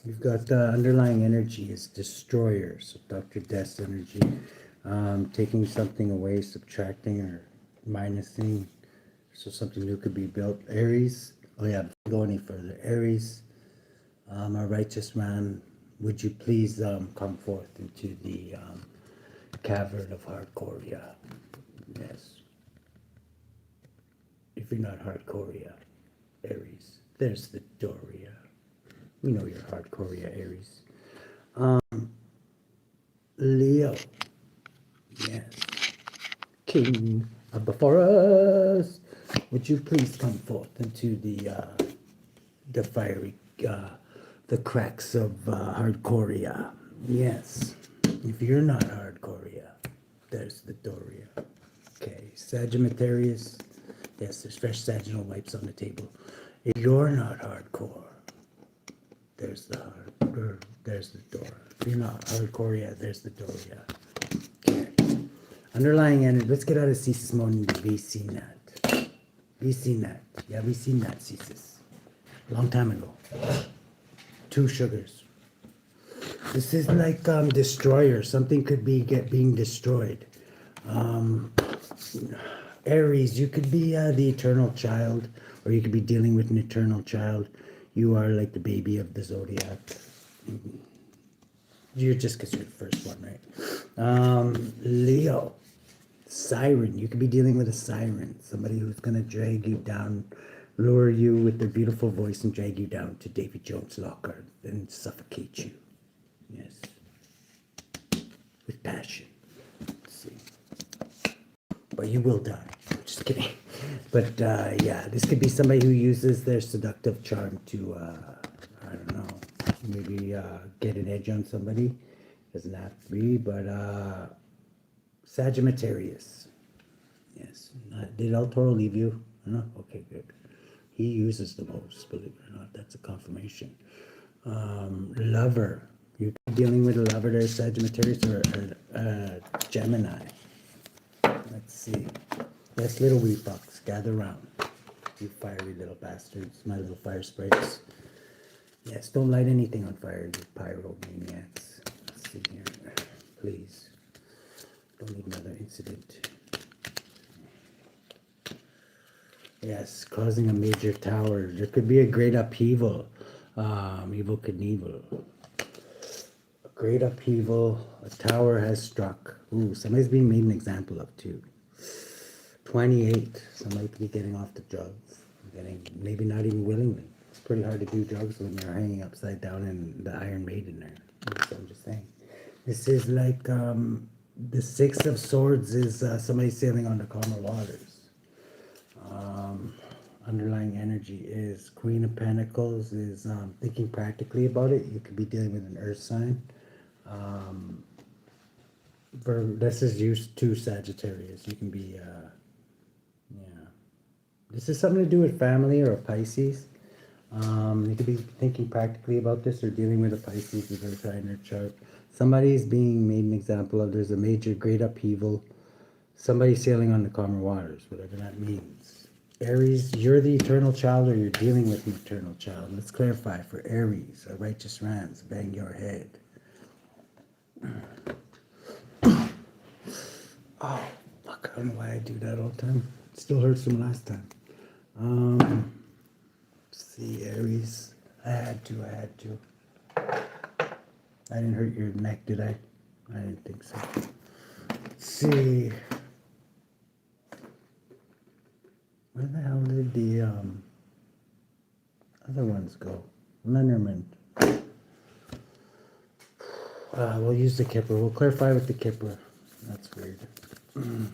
You've got the underlying energy is destroyer, so Dr. Death's energy, taking something away, subtracting or minusing, so something new could be built. Aries, oh yeah, before we go any further, Aries, a righteous man, would you please come forth into the cavern of Hardcoria? Yes. If you're not Hardcoria, Aries, there's the Doria. We know you're Hardcoria, Aries. Leo, yes. King of the forest, would you please come forth into the fiery, the cracks of Hardcoria? Yes. If you're not Hardcoria, there's the Doria. Okay, Sagittarius. Yes, there's fresh sagittal wipes on the table. If you're not hardcore, there's the there's the door. If you're not hardcore, there's the door. Yeah. Okay. Underlying energy. Let's get out of Cesis mode. We've seen that. We've seen that. Yeah, we've seen that Cesis. A long time ago. 2 sugars. This is like destroyer. Something could be being destroyed. Aries, you could be the eternal child, or you could be dealing with an eternal child. You are like the baby of the zodiac. You're just because you're the first one, right? Leo, siren. You could be dealing with a siren, somebody who's gonna drag you down, lure you with their beautiful voice, and drag you down to Davy Jones' locker and suffocate you. Yes, with passion. Let's see, but you will die. Just kidding. But yeah, this could be somebody who uses their seductive charm to, I don't know, maybe get an edge on somebody. Doesn't have to be, but Sagittarius. Yes. Did El Toro leave you? No? Okay, good. He uses the most, believe it or not. That's a confirmation. Lover. You're dealing with a lover there, Sagittarius, or Gemini. Let's see. Yes, little wee fox, gather round. You fiery little bastards, my little fire sprites. Yes, don't light anything on fire, you pyromaniacs. Let's see here. Please. Don't need another incident. Yes, causing a major tower. There could be a great upheaval. Evil Knievel. A great upheaval. A tower has struck. Ooh, somebody's being made an example of too. 28. Somebody could be getting off the drugs. Maybe not even willingly. It's pretty hard to do drugs when you're hanging upside down in the Iron Maiden there. So I'm just saying. This is like the 6 of Swords is somebody sailing on the calmer waters. Underlying energy is Queen of Pentacles is thinking practically about it. You could be dealing with an earth sign. This is used to Sagittarius. You can be, yeah. This is something to do with family or a Pisces. You could be thinking practically about this or dealing with a Pisces with earth sign in their chart. Somebody's being made an example of. There's a major great upheaval. Somebody sailing on the calmer waters, whatever that means. Aries, you're the eternal child or you're dealing with the eternal child. Let's clarify. For Aries, a righteous rams, bang your head. Oh, fuck, I don't know why I do that all the time. It still hurts from last time. Let's see, Aries. I had to. I didn't hurt your neck, did I? I didn't think so. Let's see. Where the hell did the other ones go? Lenormand. We'll use the Kipper. We'll clarify with the Kipper. That's weird. You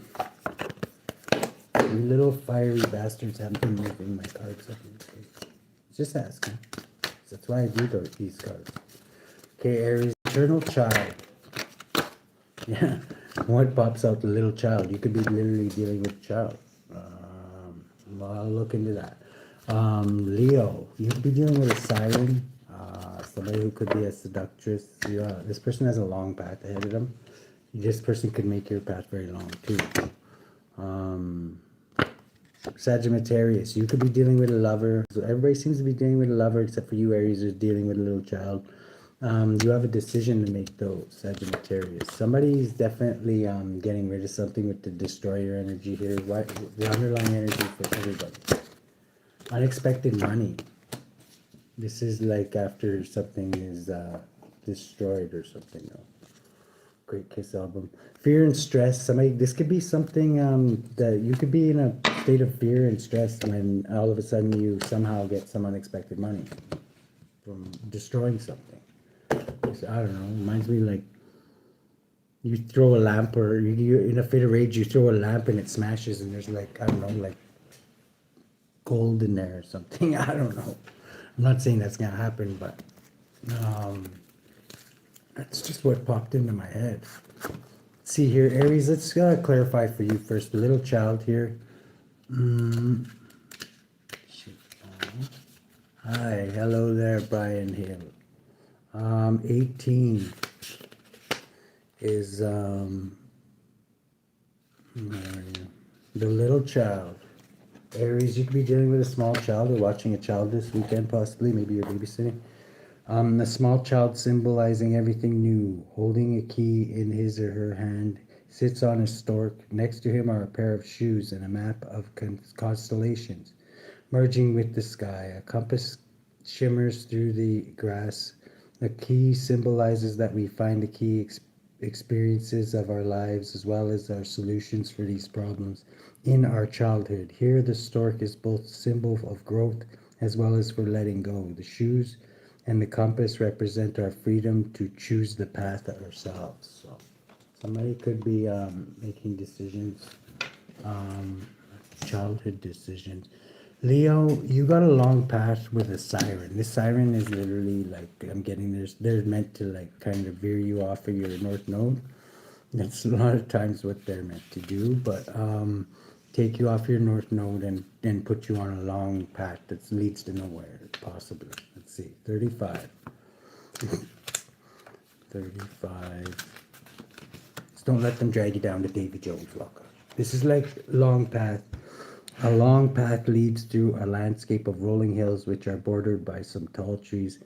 little fiery bastards haven't been moving my cards up in case. Just asking. That's why I do these cards. Okay, Aries, eternal child. Yeah. What pops out? The little child. You could be literally dealing with a child. I'll look into that. Leo, you could be dealing with a siren. Somebody who could be a seductress. This person has a long path ahead of them. This person could make your path very long too. Sagittarius, you could be dealing with a lover. So everybody seems to be dealing with a lover except for you, Aries, who's dealing with a little child. You have a decision to make though, Sagittarius. Somebody's definitely getting rid of something with the destroyer energy here. What the underlying energy for everybody? Unexpected money. This is like after something is destroyed or something. No. Great Kiss album. Fear and stress. Somebody. This could be something that you could be in a state of fear and stress when all of a sudden you somehow get some unexpected money from destroying something. I don't know. Reminds me like you throw a lamp, or you in a fit of rage you throw a lamp and it smashes, and there's like, I don't know, like gold in there or something. I don't know. I'm not saying that's gonna happen, but that's just what popped into my head. See here, Aries. Let's clarify for you first. The little child here. Hi, hello there, Brian Hill. 18 is where are you? The little child. Aries, you could be dealing with a small child or watching a child this weekend, possibly. Maybe you're babysitting. The small child symbolizing everything new, holding a key in his or her hand, sits on a stork. Next to him are a pair of shoes and a map of constellations, merging with the sky. A compass shimmers through the grass. The key symbolizes that we find the key experiences of our lives as well as our solutions for these problems in our childhood. Here, the stork is both symbol of growth as well as for letting go. The shoes and the compass represent our freedom to choose the path ourselves. So, somebody could be making decisions, childhood decisions. Leo, you got a long path with a siren. This siren is literally like, I'm getting this, they're meant to like kind of veer you off of your north node. That's a lot of times what they're meant to do, but take you off your north node and put you on a long path that leads to nowhere, possibly. Let's see, 35. 35. Just don't let them drag you down to Davy Jones locker. This is like long path. A long path leads through a landscape of rolling hills which are bordered by some tall trees.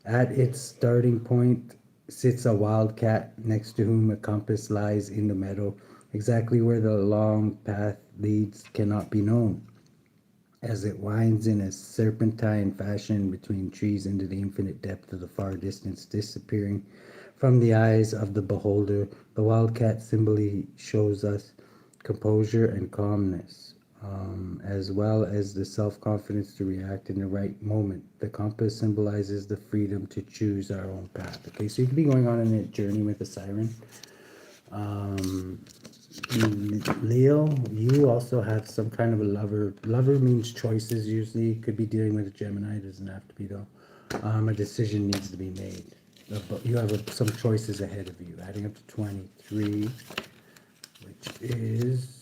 At its starting point sits a wildcat, next to whom a compass lies in the meadow. Exactly where the long path leads cannot be known, as it winds in a serpentine fashion between trees into the infinite depth of the far distance, disappearing from the eyes of the beholder. The wildcat symbolically shows us composure and calmness, as well as the self-confidence to react in the right moment. The compass symbolizes the freedom to choose our own path. Okay, so you could be going on a journey with a siren. Leo, you also have some kind of a lover. Lover means choices usually. Could be dealing with a Gemini, doesn't have to be though. A decision needs to be made. But you have some choices ahead of you, adding up to 23, which is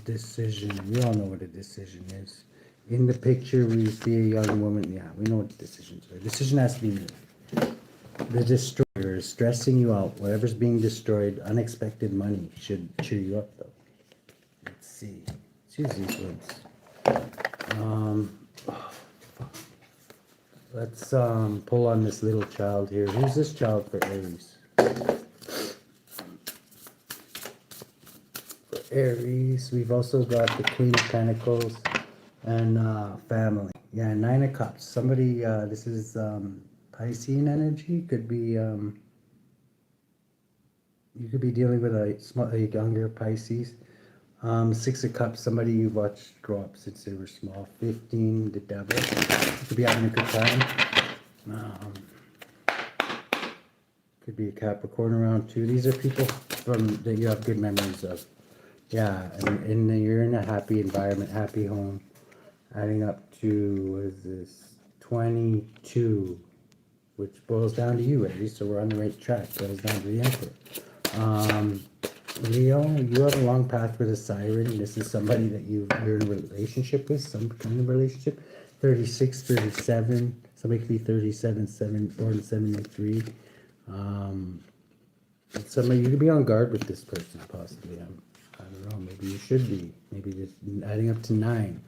decision. We all know what a decision is. In the picture, we see a young woman. Yeah, we know what decisions are. Decision has to be made. The destroyer is stressing you out. Whatever's being destroyed, unexpected money should cheer you up, though. Let's see. Let's use these ones. Let's pull on this little child here. Who's this child for Aries? Aries, we've also got the Queen of Pentacles and family. Yeah, Nine of Cups. Somebody, this is Piscean energy. Could be, you could be dealing with a younger Pisces. Six of Cups, somebody you've watched grow up since they were small. 15, the Devil. You could be having a good time. Could be a Capricorn around too. These are people that you have good memories of. Yeah, and you're in a happy environment, happy home. Adding up to, what is this, 22, which boils down to you, Aries, so we're on the right track. Boils down to the Emperor. Leo, you have a long path with a siren. This is somebody that you're in a relationship with, some kind of relationship. 36, 37, somebody could be 37, born 73. Somebody, you could be on guard with this person, possibly. I don't know, maybe you should be. Maybe just adding up to 9.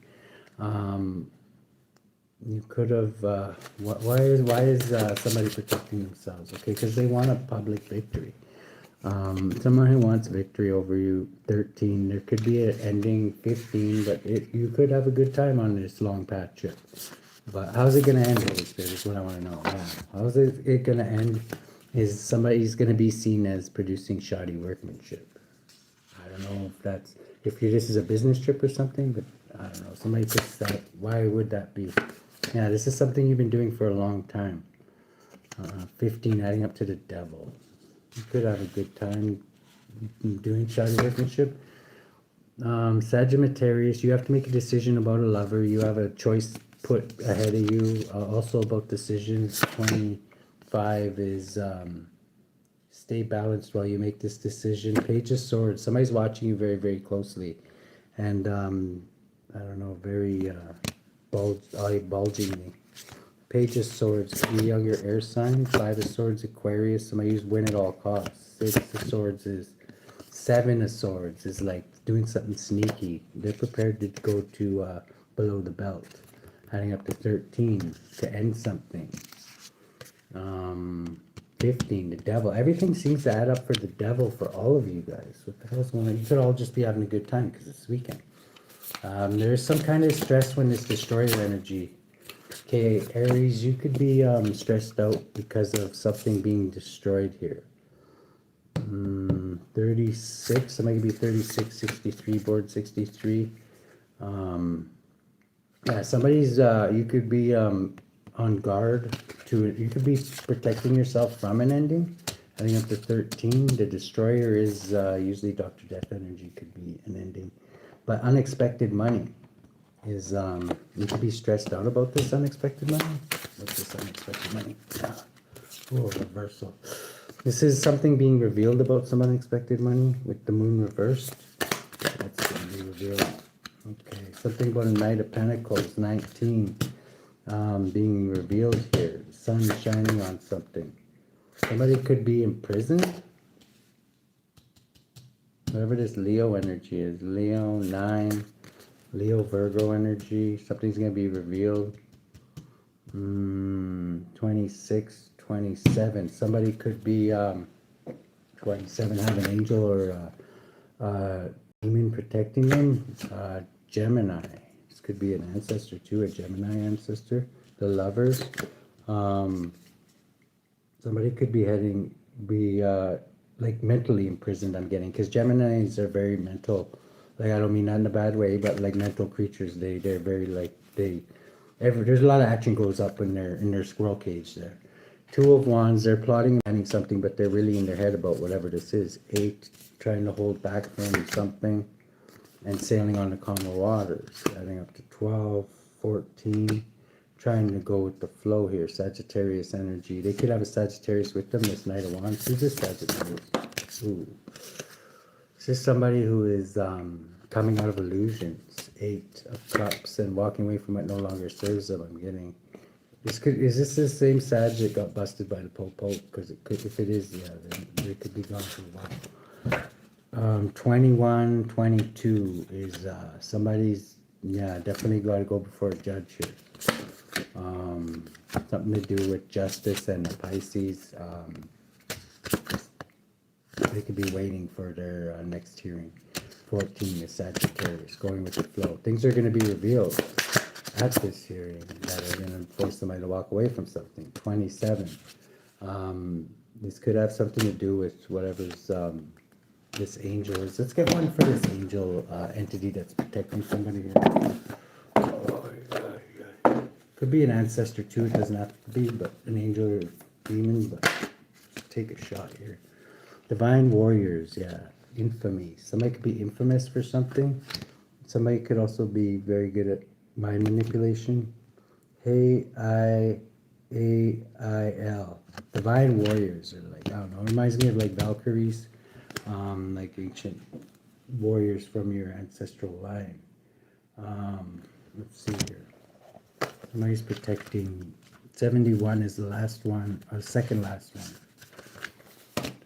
You could have, why is somebody protecting themselves? Okay, because they want a public victory. Someone who wants victory over you, 13. There could be an ending, 15, but you could have a good time on this long path trip. But how's it going to end, Holy Spirit, is what I want to know. Yeah. How's it going to end? Is somebody's going to be seen as producing shoddy workmanship. I don't know if that's, if this is a business trip or something, but I don't know. Somebody puts that, why would that be? Yeah, this is something you've been doing for a long time. 15 adding up to the devil. You could have a good time doing shoddy workmanship. Sagittarius, you have to make a decision about a lover. You have a choice put ahead of you. Also about decisions. 25 is stay balanced while you make this decision. Page of Swords, somebody's watching you very, very closely. And I don't know, very bulgingly. Page of Swords, the younger air sign. 5 of Swords, Aquarius. Somebody who's win at all costs. 6 of Swords is 7 of Swords is like doing something sneaky. They're prepared to go to below the belt. Adding up to 13 to end something. 15, the devil. Everything seems to add up for the devil for all of you guys. What the hell's going on? You could all just be having a good time because it's weekend. There's some kind of stress when this destroyer energy. Okay, Aries, you could be stressed out because of something being destroyed here. 36, somebody could be 36, 63, board 63. Yeah, somebody's, you could be on guard to, you could be protecting yourself from an ending. I think up to 13, the destroyer is usually Dr. Death energy could be an ending. But unexpected money is, you could be stressed out about this unexpected money. What's this unexpected money? Oh, reversal. This is something being revealed about some unexpected money with the moon reversed. That's going to be revealed. Okay, something about a Knight of Pentacles, 19, being revealed here. Sun shining on something. Somebody could be imprisoned. Whatever this Leo energy is. Leo, 9. Leo, Virgo energy. Something's going to be revealed. 26, 27. Somebody could be 27, have an angel or demon protecting them. Gemini. This could be an ancestor too, a Gemini ancestor. The lovers. Somebody could be like mentally imprisoned, I'm getting, because Geminis are very mental. Like, I don't mean that in a bad way, but like mental creatures. They're very like, there's a lot of action goes up in their squirrel cage there. 2 of Wands, they're plotting and planning something, but they're really in their head about whatever this is. 8, trying to hold back from something and sailing on the calmer waters. Adding up to 12, 14, trying to go with the flow here. Sagittarius energy. They could have a Sagittarius with them, this Knight of Wands. Who's this Sagittarius? Ooh. This is somebody who is coming out of illusions. 8 of Cups and walking away from what no longer serves them. I'm getting. Is this the same Sag that got busted by the Pope? Because it could, if it is, yeah, then they could be gone for a while. 21, 22 is somebody's, yeah, definitely got to go before a judge here. Something to do with justice and the Pisces. They could be waiting for their next hearing. 14 is Sagittarius, going with the flow. Things are going to be revealed at this hearing that are going to force somebody to walk away from something. 27. This could have something to do with whatever's this angel is. Let's get one for this angel entity that's protecting somebody here. Could be an ancestor too. It doesn't have to be, but an angel or demon. But let's take a shot here. Divine warriors, yeah. Infamy. Somebody could be infamous for something. Somebody could also be very good at mind manipulation. Hey-I-A-I-L. Divine warriors are like, I don't know, it reminds me of like Valkyries, like ancient warriors from your ancestral line. Let's see here. Somebody's protecting. 71 is the last one, or second last one.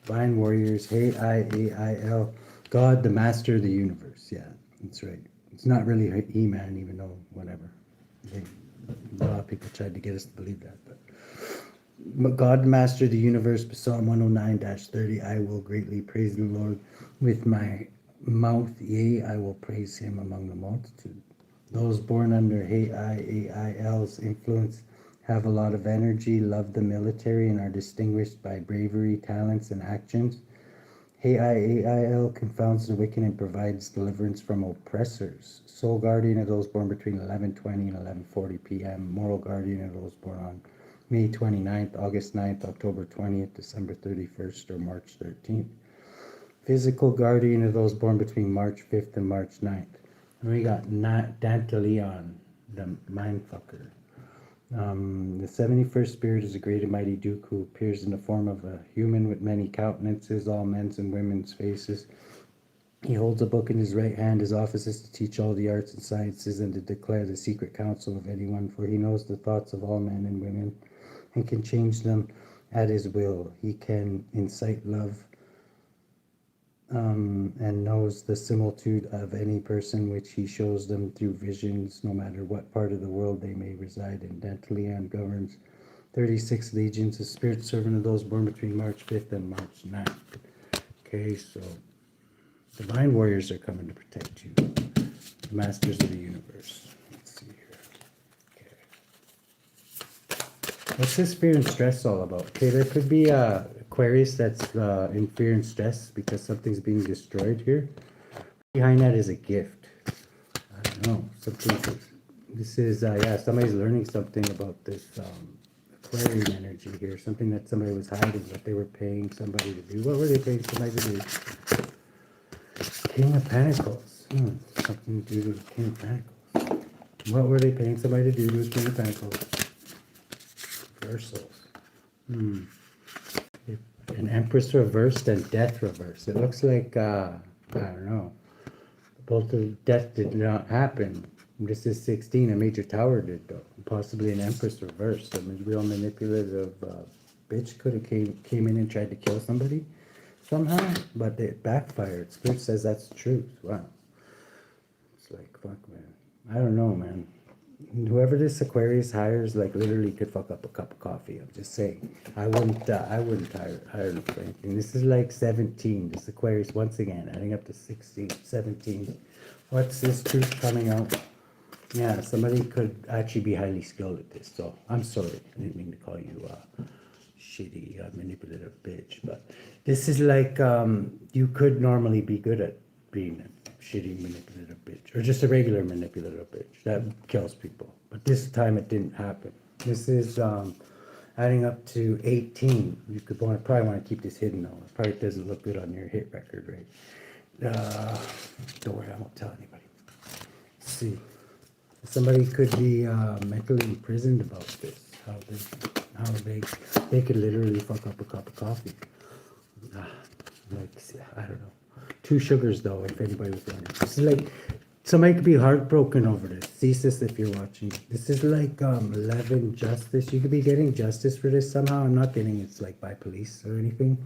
Divine warriors, Hey-I-A-I-L. God, the master of the universe. Yeah, that's right. It's not really He-Man, even though, whatever. A lot of people tried to get us to believe that. But God, master of the universe, Psalm 109-30, I will greatly praise the Lord with my mouth. Yea, I will praise him among the multitude. Those born under AIAIL's influence have a lot of energy, love the military, and are distinguished by bravery, talents, and actions. AIAIL confounds the wicked and provides deliverance from oppressors. Soul guardian of those born between 11:20 and 11:40 p.m. Moral guardian of those born on May 29th, August 9th, October 20th, December 31st, or March 13th. Physical guardian of those born between March 5th and March 9th. And we got Dantaleon, the mindfucker. The 71st spirit is a great and mighty Duke who appears in the form of a human with many countenances, all men's and women's faces. He holds a book in his right hand. His office is to teach all the arts and sciences and to declare the secret counsel of anyone, for he knows the thoughts of all men and women and can change them at his will. He can incite love and knows the similitude of any person which he shows them through visions, no matter what part of the world they may reside in. Dantaleon governs 36 legions, a spirit servant of those born between March 5th and March 9th. Okay, so divine warriors are coming to protect you. The masters of the universe. Let's see here. Okay. What's this fear and stress all about? Okay, there could be Aquarius that's in fear and stress because something's being destroyed here. Behind that is a gift. I don't know. Something. This is yeah. Somebody's learning something about this Aquarian energy here. Something that somebody was hiding, that they were paying somebody to do. What were they paying somebody to do? King of Pentacles. Something to do with King of Pentacles. What were they paying somebody to do with King of Pentacles? Reversals. An Empress reversed and Death reversed. It looks like, I don't know. Both of Death did not happen. This is 16. A major tower did, though. Possibly an Empress reversed. A real manipulative bitch could have came in and tried to kill somebody somehow, but it backfired. Spirit says that's the truth. Wow. It's like, fuck, man. I don't know, man. Whoever this Aquarius hires, like, literally could fuck up a cup of coffee. I'm just saying. I wouldn't hire them for anything. This is like 17. This Aquarius, once again, adding up to 16, 17. What's this truth coming out? Yeah, somebody could actually be highly skilled at this. So, I'm sorry. I didn't mean to call you shitty, manipulative bitch. But this is like, you could normally be good at being a shitty, manipulative bitch. Or just a regular manipulative bitch. That kills people. But this time it didn't happen. This is adding up to 18. You could probably want to keep this hidden, though. It probably doesn't look good on your hit record, right? Don't worry, I won't tell anybody. Let's see. Somebody could be mentally imprisoned about this. How they could literally fuck up a cup of coffee. Like, I don't know. 2 sugars, though, if anybody was wondering. This is like, somebody could be heartbroken over this. Thesis, if you're watching. This is like 11 justice. You could be getting justice for this somehow. I'm not getting it's like by police or anything.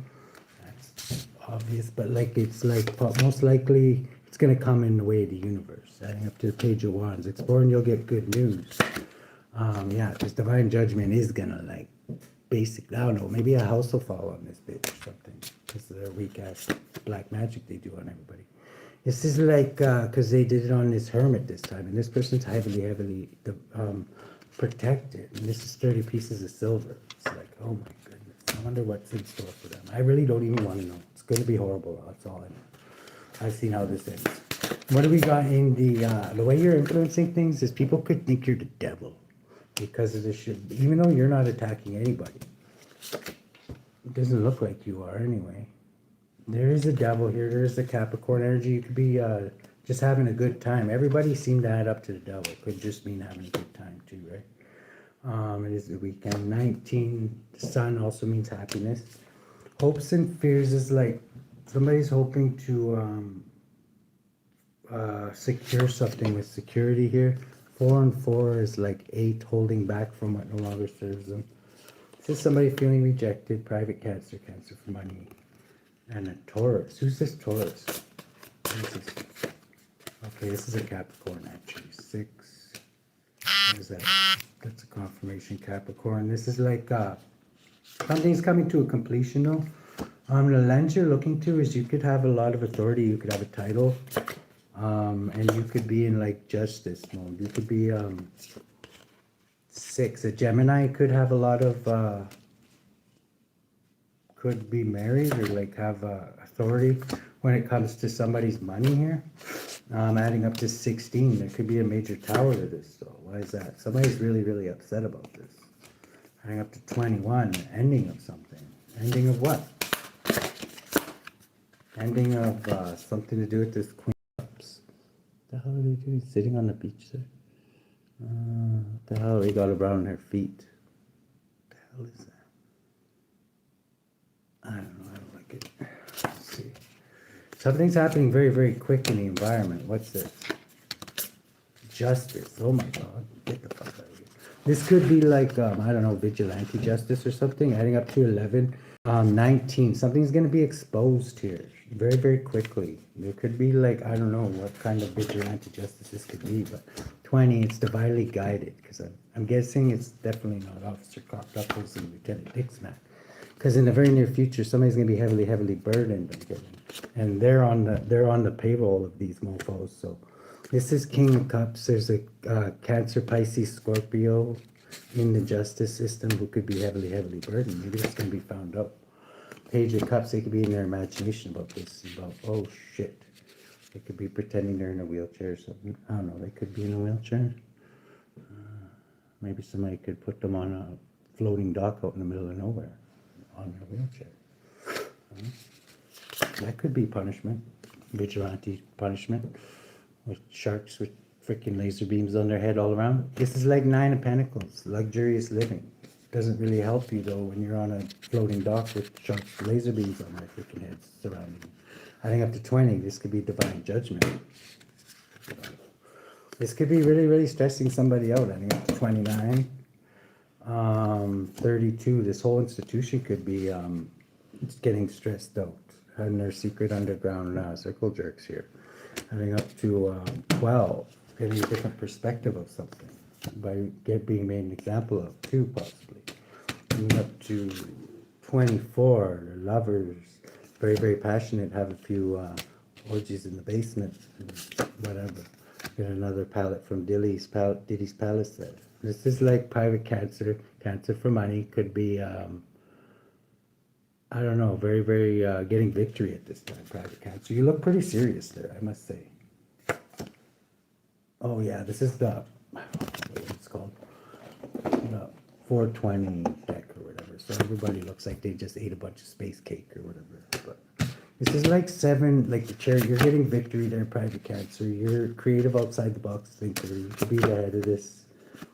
That's obvious, but like it's like most likely it's gonna come in the way of the universe. Adding up to the Page of Wands. Explore and you'll get good news. Yeah, because divine judgment is gonna like basically, I don't know, maybe a house will fall on this bitch or something. Because of their weak ass black magic they do on everybody. This is like, because they did it on this hermit this time. And this person's heavily protected. And this is 30 pieces of silver. It's like, oh my goodness. I wonder what's in store for them. I really don't even want to know. It's going to be horrible. That's all I know. I've seen how this ends. What do we got in the way you're influencing things is people could think you're the devil because of this shit. Even though you're not attacking anybody. It doesn't look like you are anyway. There is a devil here. There is the Capricorn energy. You could be just having a good time. Everybody seemed to add up to the devil. Could just mean having a good time too, right? It is the weekend. 19, the sun also means happiness. Hopes and fears is like somebody's hoping to secure something with security here. 4 and 4 is like 8, holding back from what no longer serves them. This is somebody feeling rejected, private cancer for money. And a Taurus. Who's this Taurus? What is this? Okay, this is a Capricorn actually. 6, What is that? That's a confirmation Capricorn. This is like something's coming to a completion though. The lens you're looking to is you could have a lot of authority, you could have a title, and you could be in like justice mode. You could be 6. A Gemini could have a lot of could be married or like have authority when it comes to somebody's money here. Adding up to 16, there could be a major tower to this though. Why is that? Somebody's really, really upset about this. Adding up to 21, ending of something. Ending of what? Ending of something to do with this Queen of Cups. What the hell are they doing? Sitting on the beach there? What the hell they got around their feet? What the hell is that? I don't know, I don't like it. Let's see. Something's happening very, very quick in the environment. What's this? Justice. Oh my god. Get the fuck out of here. This could be like, I don't know, vigilante justice or something. Adding up to 11. 19. Something's going to be exposed here very, very quickly. There could be like, I don't know what kind of vigilante justice this could be, but 20, it's divinely guided. Because I'm guessing it's definitely not Officer Cockduckles and Lieutenant Dixman. Because in the very near future, somebody's going to be heavily, heavily burdened. And they're on the payroll of these mofos. So this is King of Cups. There's a Cancer, Pisces, Scorpio in the justice system who could be heavily, heavily burdened. Maybe it's going to be found out. Page of Cups, they could be in their imagination about this. About, oh shit. They could be pretending they're in a wheelchair or something. I don't know. They could be in a wheelchair. Maybe somebody could put them on a floating dock out in the middle of nowhere on their wheelchair. That could be punishment. Vigilante punishment. With sharks with freaking laser beams on their head all around. This is like 9 of Pentacles. Luxurious living. Doesn't really help you though when you're on a floating dock with sharks with laser beams on their freaking heads surrounding you. I think up to 20, this could be divine judgment. This could be really, really stressing somebody out. I think up to 29. 32, this whole institution could be getting stressed out. Having their secret underground circle jerks here. Having up to 12, getting a different perspective of something by being made an example of too, possibly. Coming up to 24, they're lovers, very, very passionate, have a few orgies in the basement, whatever. Get another palette from Diddy's Palace there. This is like private cancer for money, could be, I don't know, very, very getting victory at this time, private cancer. You look pretty serious there, I must say. Oh yeah, this is the, what it's called, the 420 deck or whatever. So everybody looks like they just ate a bunch of space cake or whatever. But this is like 7, like the chair. You're getting victory there, private cancer. You're creative, outside the box thinker. You could be the head of this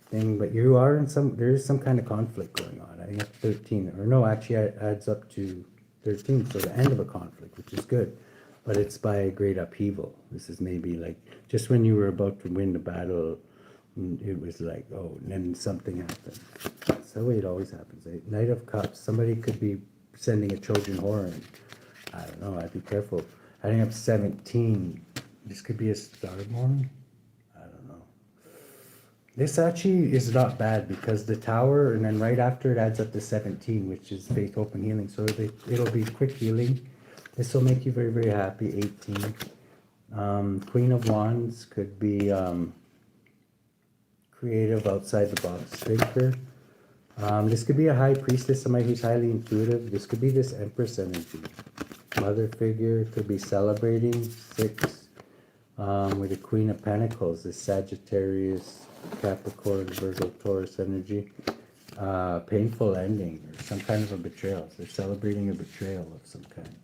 thing, but you are in there is some kind of conflict going on. I think it's 13, or no, actually it adds up to 13. So the end of a conflict, which is good. But it's by a great upheaval. This is maybe like just when you were about to win the battle, it was like, oh, and then something happened. That's the way it always happens. Eh? Knight of Cups. Somebody could be sending a Trojan horse. I don't know. I'd be careful. Adding up 17. This could be a Starborn. I don't know. This actually is not bad because the Tower, and then right after it adds up to 17, which is faith, hope, and healing. So it'll be quick healing. This will make you very, very happy. 18. Queen of Wands could be creative, outside the box thinker. This could be a high priestess, somebody who's highly intuitive. This could be this Empress energy. Mother figure could be celebrating. 6. With the Queen of Pentacles, this Sagittarius, Capricorn, Virgo, Taurus energy. Painful ending or some kind of a betrayal. They're celebrating a betrayal of some kind.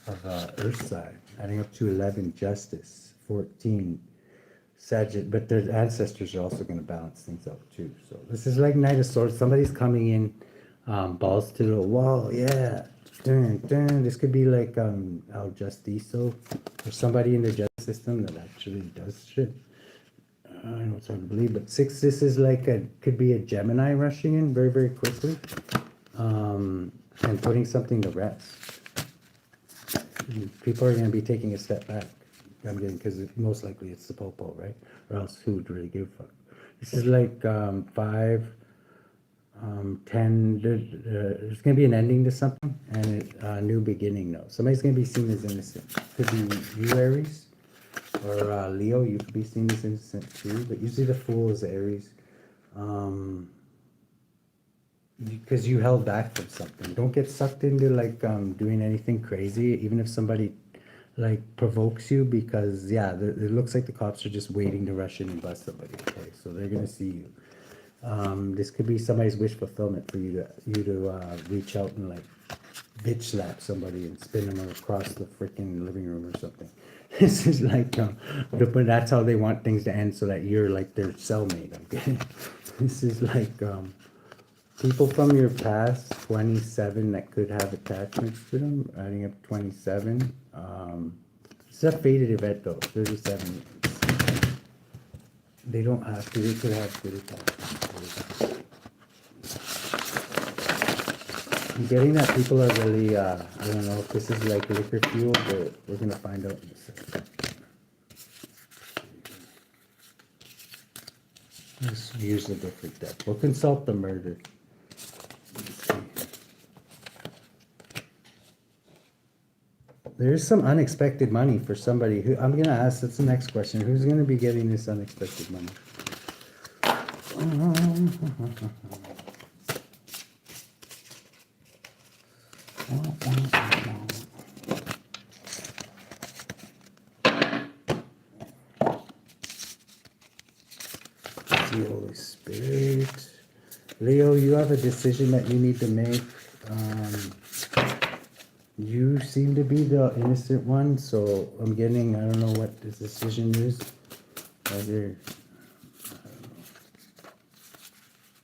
Of Earth side, adding up to 11, Justice, 14, Sagitt, but their ancestors are also going to balance things out too. So this is like Knight of Swords. Somebody's coming in, balls to the wall. Yeah, this could be like El Justizo or somebody in the justice system that actually does shit. I know it's hard to believe, but 6. This is like could be a Gemini rushing in very, very quickly, and putting something to rest. People are going to be taking a step back. I'm getting, because most likely it's the popo, right? Or else who would really give a fuck? This is like 5, 10. There's going to be an ending to something and a new beginning, though. Somebody's going to be seen as innocent. Could be you, Aries, or Leo. You could be seen as innocent too, but usually the Fool is Aries. Because you held back from something. Don't get sucked into like doing anything crazy, even if somebody like provokes you, because yeah, it looks like the cops are just waiting to rush in and bust somebody. Okay, so they're gonna see you. This could be somebody's wish fulfillment for you to reach out and like bitch slap somebody and spin them across the freaking living room or something. This is like, but that's how they want things to end, so that you're like their cellmate. Okay, this is like people from your past, 27, that could have attachments to them. Adding up 27. It's a fated event though. 37. They don't have to. They could have good attachments. I'm getting that people are really, I don't know if this is like liquor fuel, but we're going to find out in a second. Let's use a different deck. We'll consult the murder. Let's see. There's some unexpected money for somebody who, I'm going to ask, that's the next question. Who's going to be getting this unexpected money? The Holy Spirit. Leo, you have a decision that you need to make. You seem to be the innocent one, so I'm getting, I don't know what this decision is. Whether,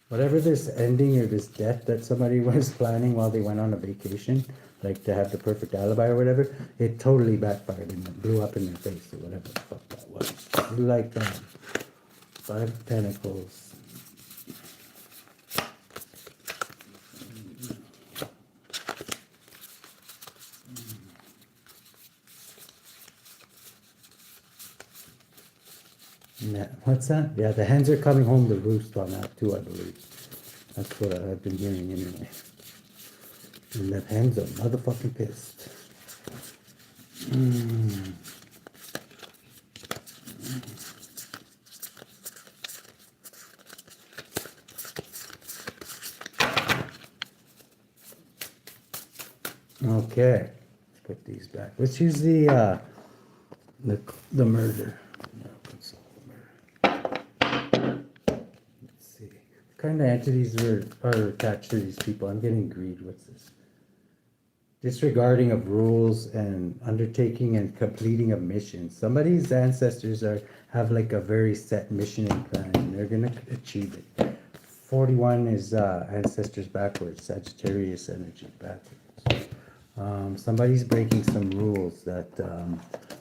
whatever this ending or this death that somebody was planning while they went on a vacation, like to have the perfect alibi or whatever, it totally backfired and blew up in their face or whatever the fuck that was. Like 5 of Pentacles. Yeah, what's that? Yeah, the hens are coming home to roost on that too, I believe. That's what I've been hearing anyway. And the hens are motherfucking pissed. Okay, let's put these back. Let's use the murder. No, consult the murder. Let's see. What kind of entities are attached to these people? I'm getting greed. What's this? Disregarding of rules and undertaking and completing of missions. Somebody's ancestors have like a very set mission and plan, and they're gonna achieve it. 41 is ancestors backwards, Sagittarius energy backwards. Somebody's breaking some rules that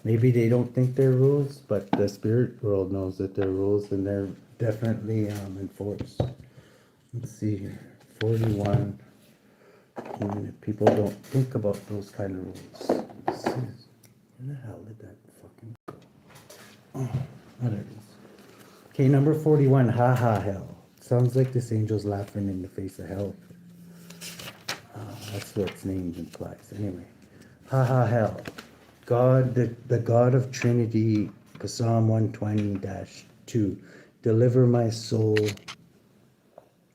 maybe they don't think they're rules, but the spirit world knows that they're rules, and they're definitely enforced. Let's see here. 41. Even if people don't think about those kind of rules. Let's see. Where the hell did that fucking go? Oh, there it is. Okay, number 41. Ha ha hell. Sounds like this angel's laughing in the face of hell. That's what its name implies. Anyway, ha ha hell. God, the God of Trinity, Psalm 120-2. Deliver my soul,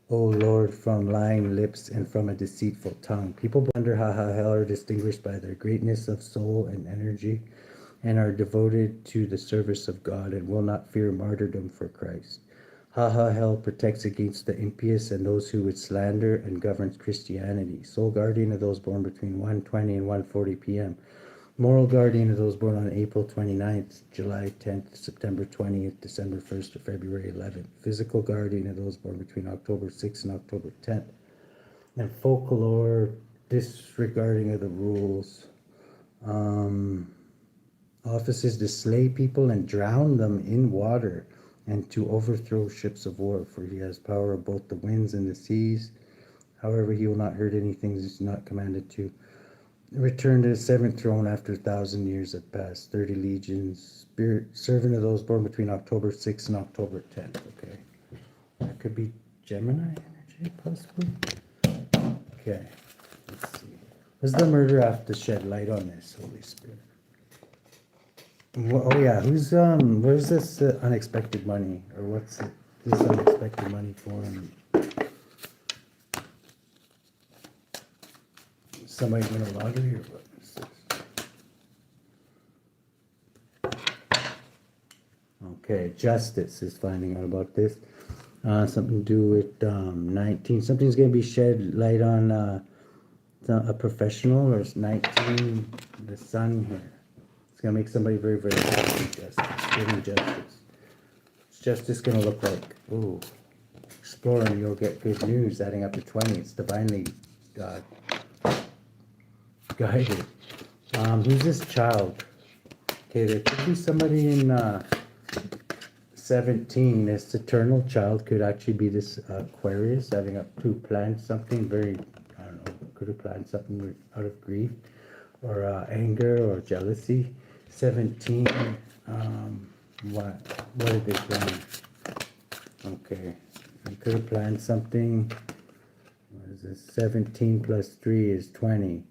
O Lord, from lying lips and from a deceitful tongue. People under ha ha hell are distinguished by their greatness of soul and energy, and are devoted to the service of God, and will not fear martyrdom for Christ. Ha ha hell protects against the impious and those who would slander, and governs Christianity. Soul guardian of those born between 1:20 and 1:40 p.m. Moral guardian of those born on April 29th, July 10th, September 20th, December 1st, or February 11th. Physical guardian of those born between October 6th and October 10th. And folklore, disregarding of the rules. Offices to slay people and drown them in water, and to overthrow ships of war, for he has power of both the winds and the seas. However, he will not hurt anything he's not commanded to. Return to the seventh throne after 1,000 years have passed. 30 legions. Spirit servant of those born between October 6th and October 10th. Okay. could be Gemini energy, possibly. Okay, let's see. Does the murder have to shed light on this, Holy Spirit? Oh yeah, where's this unexpected money, or what's this unexpected money for? Somebody win a lottery, or what is this? Okay, justice is finding out about this. Something to do with 19. Something's going to be shed light on a professional, or it's 19, the sun here. It's going to make somebody very, very happy. Justice, giving justice. What's justice going to look like? Ooh, exploring, you'll get good news. Adding up to 20. It's divinely guided. Who's this child? Okay, there could be somebody in 17. This eternal child could actually be this Aquarius, having up to plan something very, I don't know, could have planned something out of grief or anger or jealousy. 17. What did they plan? Okay, they could have planned something. What is this? 17 plus 3 is 20.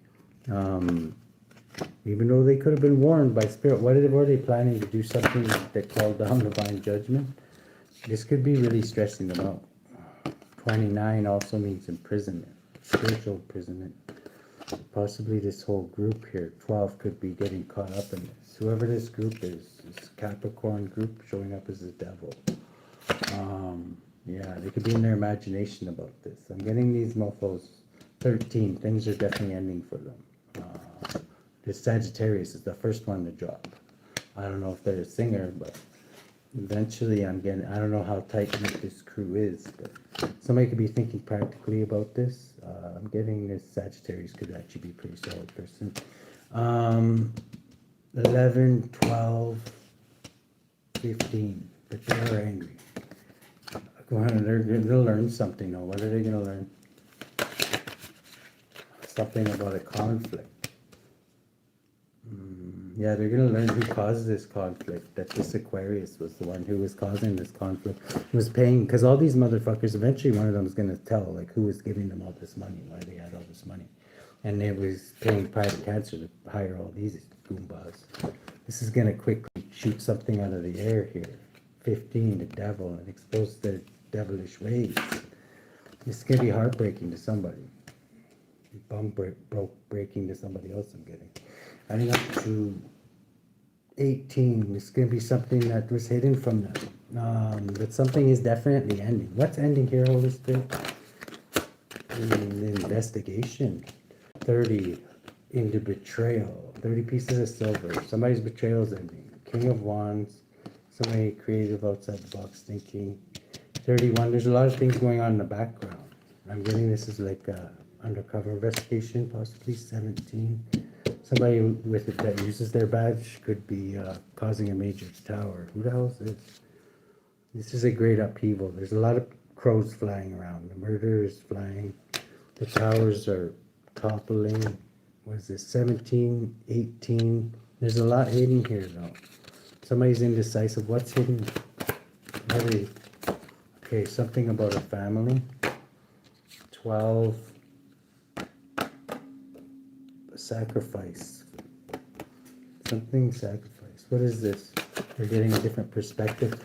Even though they could have been warned by spirit, were they planning to do something that called down divine judgment? This could be really stressing them out. 29 also means imprisonment, spiritual imprisonment. Possibly this whole group here. 12 could be getting caught up in this. Whoever this group is, this Capricorn group showing up as the devil. Yeah, they could be in their imagination about this. I'm getting these mofos. 13, things are definitely ending for them. This Sagittarius is the first one to drop. I don't know if they're a singer, but eventually I don't know how tight-knit this crew is, but somebody could be thinking practically about this. I'm getting this Sagittarius could actually be a pretty solid person. 11, 12, 15, but they're angry. They're going to learn something though. What are they going to learn? Something about a conflict. Yeah, they're going to learn who caused this conflict, that this Aquarius was the one who was causing this conflict. He was paying, because all these motherfuckers, eventually one of them is going to tell, like, who was giving them all this money, why they had all this money. And they was paying private cancer to hire all these goombas. This is going to quickly shoot something out of the air here. 15, the devil, and expose their devilish ways. This is going to be heartbreaking to somebody. Breaking to somebody else, I'm getting. Adding up to 18, it's going to be something that was hidden from them. But something is definitely ending. What's ending here, Holy Spirit? The investigation. 30, into betrayal. 30 pieces of silver. Somebody's betrayal is ending. King of Wands. Somebody creative, outside the box thinking. 31, there's a lot of things going on in the background. I'm getting this is like undercover investigation, possibly. 17. Somebody with it that uses their badge could be causing a major tower. Who the hell is this? This is a great upheaval. There's a lot of crows flying around. The murder is flying. The towers are toppling. What is this? 17, 18. There's a lot hidden here, though. Somebody's indecisive. What's hidden? Okay, something about a family. 12. Sacrifice. Something sacrifice. What is this? We're getting a different perspective.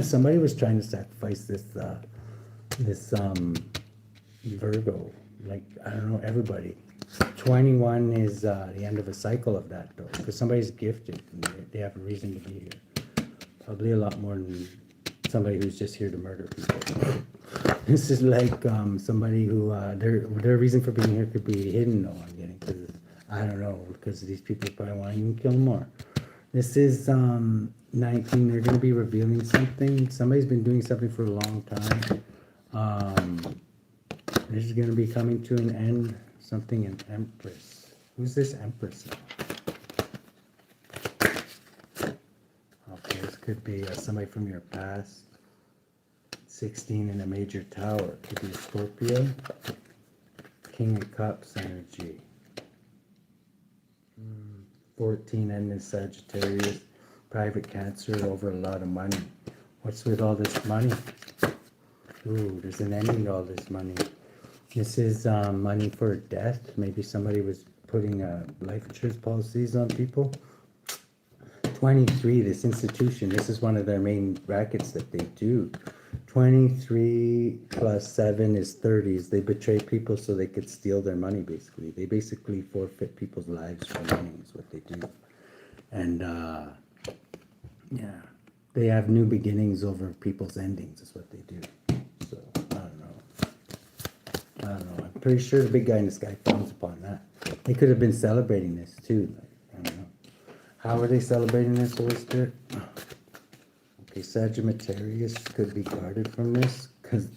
Somebody was trying to sacrifice this Virgo. Like, I don't know, everybody. 21 is the end of a cycle of that, though, because somebody's gifted and they have a reason to be here. Probably a lot more than somebody who's just here to murder people. This is like somebody who their reason for being here could be hidden, though, I'm getting, because I don't know, because these people probably want to even kill more. This is 19. They're going to be revealing something. Somebody's been doing something for a long time. This is going to be coming to an end. Something in Empress. Who's this Empress now? Okay, this could be somebody from your past. 16 in a major tower. Could be a Scorpio. King of Cups energy. 14 and this Sagittarius. Private Cancer over a lot of money. What's with all this money? Ooh, there's an ending to all this money. This is money for death. Maybe somebody was putting life insurance policies on people. 23, this institution, this is one of their main brackets that they do. 23 plus 7 is 30s. They betray people so they could steal their money, basically. They basically forfeit people's lives for money is what they do. And, yeah, they have new beginnings over people's endings is what they do. So, I don't know. I'm pretty sure the big guy in the sky frowns upon that. They could have been celebrating this, too. Like, I don't know. How are they celebrating this, Holy Spirit? Okay, Sagittarius could be guarded from this because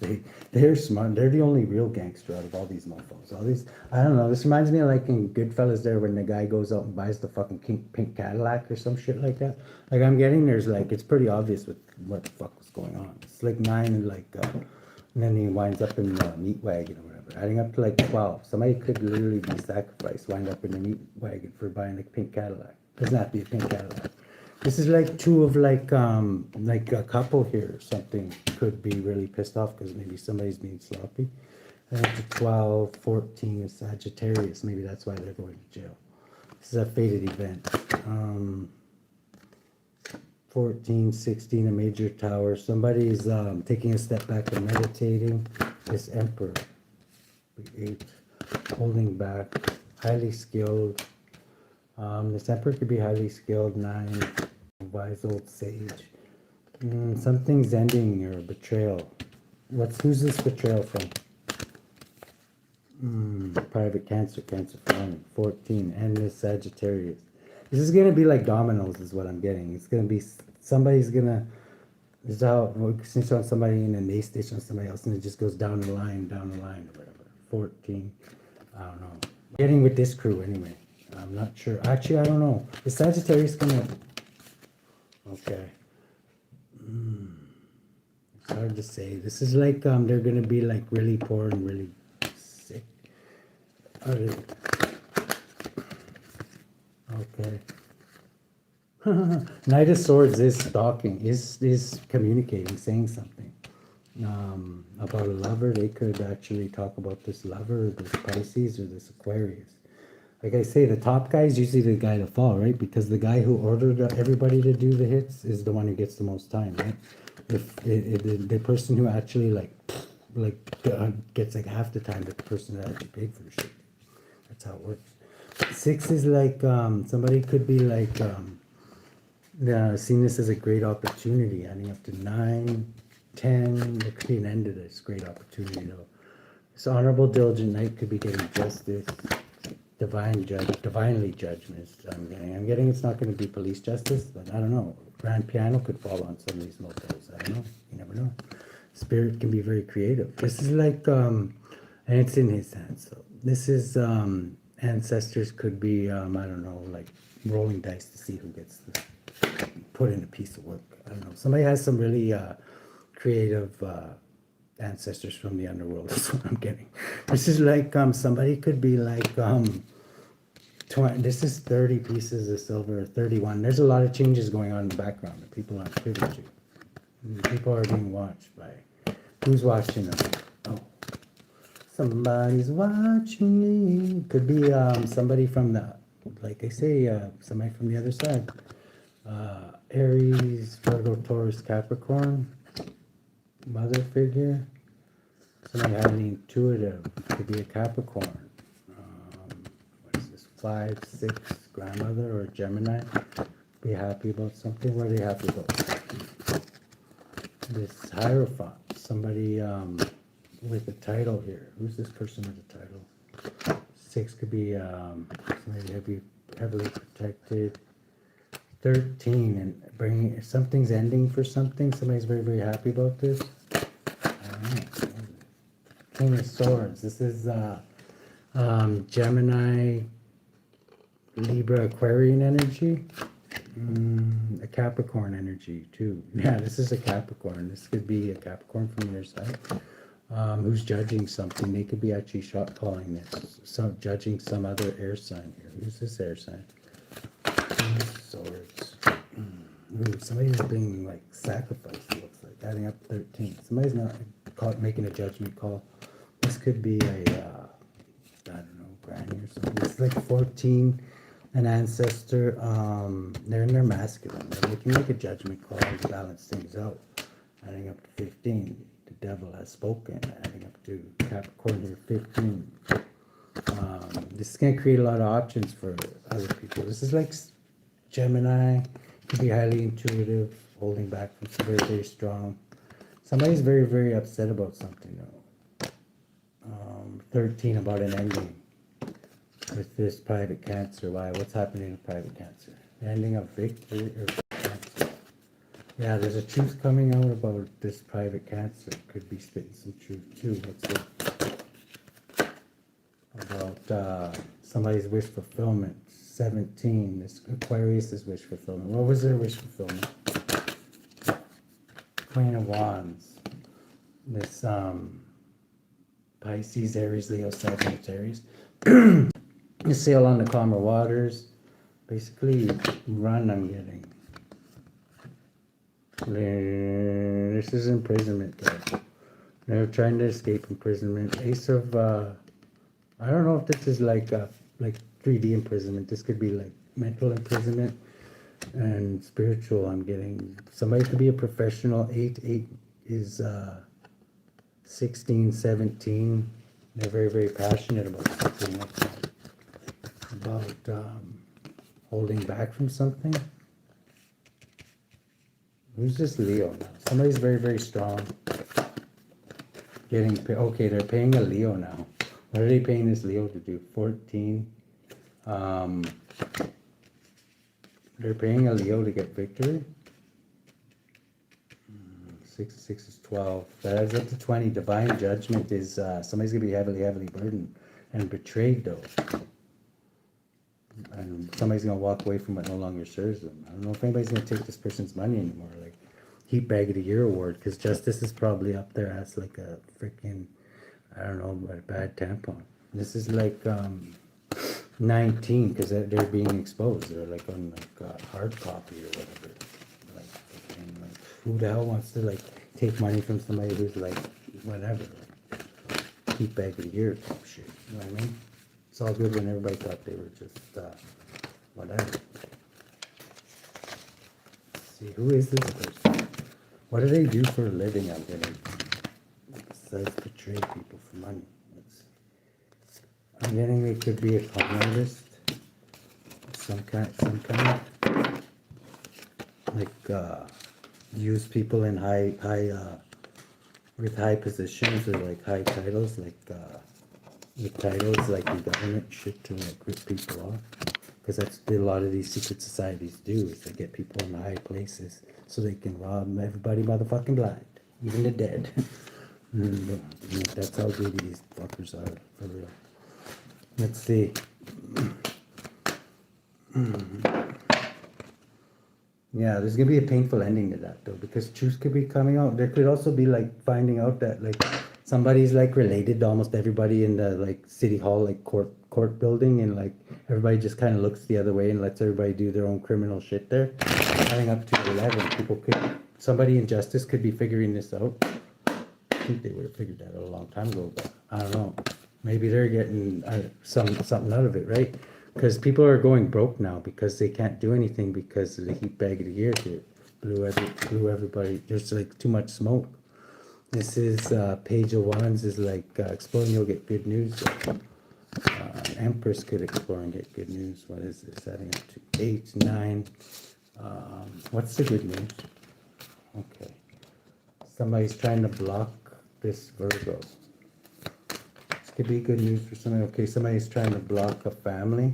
they're smart. They're the only real gangster out of all these mofos. All these, I don't know. This reminds me of like in Goodfellas there when the guy goes out and buys the fucking pink Cadillac or some shit like that. Like I'm getting there's like it's pretty obvious what the fuck was going on. It's like 9 like, and then he winds up in the meat wagon or whatever, adding up to like 12. Somebody could literally be sacrificed, wind up in the meat wagon for buying a pink Cadillac. Doesn't have to be a pink Cadillac. This is like two of like a couple here or something could be really pissed off because maybe somebody's being sloppy. And up to 12, 14 is Sagittarius. Maybe that's why they're going to jail. This is a fated event. 14, 16, a major tower. Somebody's taking a step back and meditating. This Emperor. 8, holding back, highly skilled. This Emperor could be highly skilled. 9, wise old sage. Something's ending or betrayal. Who's this betrayal from? Private Cancer forming. 14, and this Sagittarius. This is gonna be like dominoes, is what I'm getting. It's gonna be somebody's gonna. This is how we snitch on somebody and then they snitch on somebody else, and it just goes down the line, or whatever. 14. I don't know. Getting with this crew anyway. I'm not sure. Actually, I don't know. Is Sagittarius gonna? Okay. It's hard to say. This is like they're gonna be like really poor and really sick. Okay. Knight of Swords is talking, is communicating, saying something. About a lover. They could actually talk about this lover, this Pisces, or this Aquarius. Like I say, the top guy is usually the guy to fall, right? Because the guy who ordered everybody to do the hits is the one who gets the most time, right? If the person who actually gets like half the time, the person that actually paid for the shit. That's how it works. 6 is like somebody could be like seeing this as a great opportunity, adding up to 9, 10. There could be an end to this great opportunity though. This honorable, diligent knight could be getting justice. Divinely judgment. I'm getting it's not going to be police justice, but I don't know. Grand piano could fall on some of these motels. I don't know. You never know. Spirit can be very creative. This is like, and it's in his hands. So this is ancestors could be, I don't know, like rolling dice to see who gets to put in a piece of work. I don't know. Somebody has some really creative ancestors from the underworld. That's what I'm getting. This is like somebody could be like 20, this is 30 pieces of silver, 31. There's a lot of changes going on in the background that people aren't privy to. People are being watched by who's watching them. Oh, somebody's watching me. Could be somebody from the, like I say, somebody from the other side. Aries, Virgo, Taurus, Capricorn. Mother figure. Somebody highly intuitive. Could be a Capricorn. What is this? 5, 6, grandmother or Gemini. Be happy about something. What are they happy about? This Hierophant. Somebody with a title here. Who's this person with a title? 6 could be somebody heavily protected. 13 and bringing something's ending for something. Somebody's very, very happy about this. King of Swords. This is Gemini, Libra, Aquarian energy. A Capricorn energy too. Yeah, this is a Capricorn. This could be a Capricorn from your side. Who's judging something. They could be actually shot calling this. So judging some other air sign here. Who's this air sign? Swords. Ooh, somebody's being like sacrificed, it looks like. Adding up 13. Somebody's not making a judgment call. This could be a, I don't know, granny or something. It's like 14, an ancestor. They're in their masculine. They can make a judgment call to balance things out. Adding up to 15, the devil has spoken. Adding up to Capricorn here, 15. This is going to create a lot of options for other people. This is like Gemini, could be highly intuitive, holding back from very, very strong. Somebody's very, very upset about something though. 13 about an ending with this private Cancer. Why? What's happening in private Cancer? The ending of victory or Cancer. Yeah, there's a truth coming out about this private Cancer. Could be spitting some truth too. What's it? About somebody's wish fulfillment. 17. This Aquarius' wish fulfillment. What was their wish fulfillment? Queen of Wands. This Pisces, Aries, Leo, Sagittarius. You sail on the calmer waters. Basically, run. I'm getting. This is imprisonment, guys. They're trying to escape imprisonment. Ace of I don't know if this is like 3D imprisonment. This could be like mental imprisonment and spiritual. I'm getting somebody could be a professional. 8 is 16, 17. They're very, very passionate about something like that. About holding back from something. Who's this Leo now? Somebody's very, very strong. Getting okay, they're paying a Leo now. What are they paying this Leo to do? 14. They're paying a Leo to get victory. 6 is 12. That adds up to 20. Divine judgment is somebody's going to be heavily, heavily burdened and betrayed though. And somebody's going to walk away from what no longer serves them. I don't know if anybody's going to take this person's money anymore. Like Heat Bag of the Year award, because justice is probably up there as like a freaking, I don't know, a bad tampon. This is like 19, because they're being exposed. They're like on like hard copy or whatever. Like, freaking, like, who the hell wants to like take money from somebody who's like whatever, like Heat Bag of the Year type shit. You know what I mean? It's all good when everybody thought they were just whatever. Let's see, who is this person? What do they do for a living? I'm getting. Besides betray people for money. I'm getting they could be a con artist. Some kind like use people in high with high positions or like high titles, like with titles like in government shit to like rip people off, because that's what a lot of these secret societies do, is they get people in high places so they can rob everybody motherfucking blind, even the dead. That's how greedy these fuckers are, for real. Let's see. Yeah, there's gonna be a painful ending to that though, because truth could be coming out. There could also be like finding out that like somebody's like related to almost everybody in the like city hall, like court building, and like everybody just kind of looks the other way and lets everybody do their own criminal shit there. Adding up to 11, somebody in justice could be figuring this out. I think they would have figured that out a long time ago, but I don't know. Maybe they're getting something out of it, right? Because people are going broke now because they can't do anything because of the Heat Bag of the Year hit. Blew everybody. There's like too much smoke. This is Page of Wands is like exploring. You'll get good news. Empress could explore and get good news. What is this? Adding up to 8, 9. What's the good news? Okay. Somebody's trying to block this Virgo. Could be good news for somebody. Okay, somebody's trying to block a family